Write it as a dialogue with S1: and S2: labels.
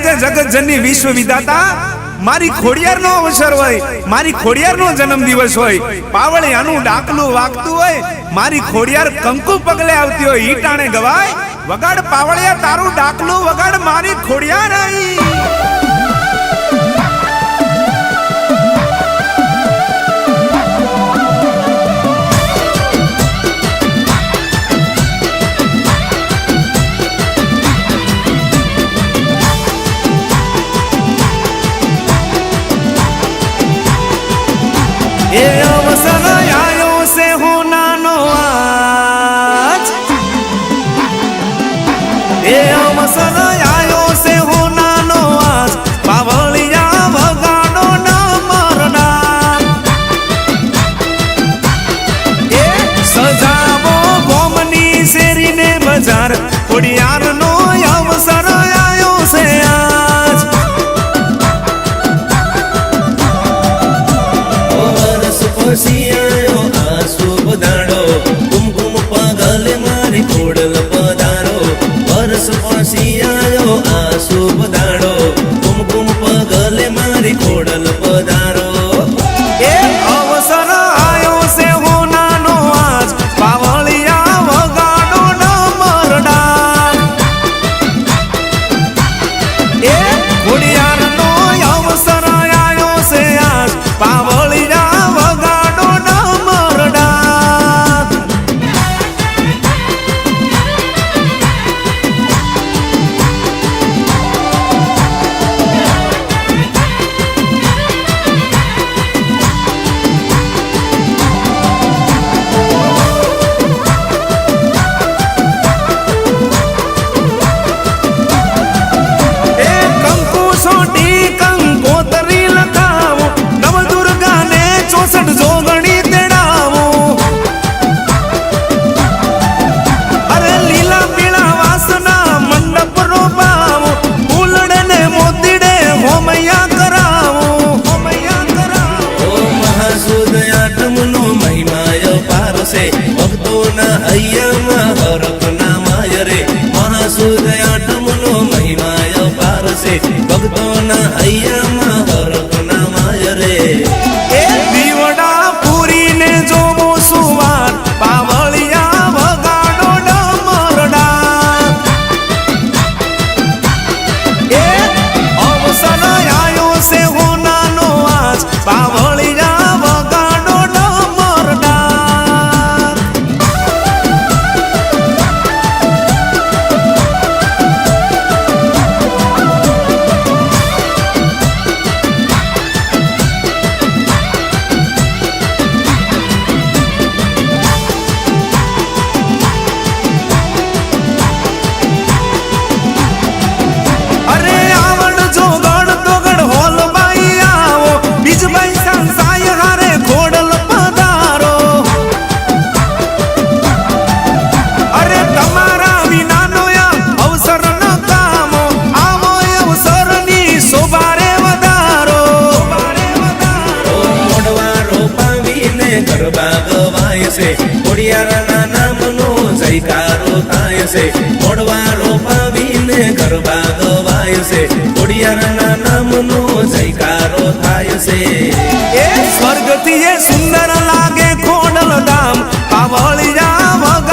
S1: આજે જગતજનની વિશ્વ વિધાતા મારી ખોડિયારનો અવસર હોય, મારી ખોડિયારનો જન્મદિવસ હોય, પાવળિયાનું ડાકલું વાગતું હોય, મારી ખોડિયાર કંકુ પગલે આવતી હોય, ઈ ટાણે ગવાય વગાડ પાવળિયા તારું ડાકલું વગાડ મારી ખોડિયાર આઈ. ये अवसर आयो से होना नो आज, ये अवसर आयो से होना नो आज, पावलिया वगाड़ो न मरना, ये सजावो गोमनी शेरी ने बजार, खोडियार नो अवसर आयो से आज.
S2: सियायो आंसू बदाड़ो कुमकुम पगले मारी खोडल पधारो, बरस सियायो आंसू बदाड़ो कुमकुम पगले मारी खोडल पधारो.
S1: ए अवसर आयो से होना नो आज, पावलिया वगाड़ो न मरना, ए खोडियार नो अवसर आयो से आज, पावलिया
S2: भक्तोना हय्यामा हरकना माय रे, महासुद आठमनो महिमाय पारसे, भक्तोना हय्यामा हरकना माय रे.
S1: ए दीवड़ा पूरी ने जोबो सुवार, पावलिया वगाड़ो न मरना, ए अवसर आयो से होना नो आज, पावलिया वगाड़ो न मरना.
S2: गरबा गवाय से खोडियारना नामनो जयकारो थाय से, मोडवारो पावीने गरबा गवाय से खोडियारना नामनो जयकारो थाय से.
S1: ए स्वर्ग थी सुंदर लागे खोडल धाम, पावलिया वगाड़ो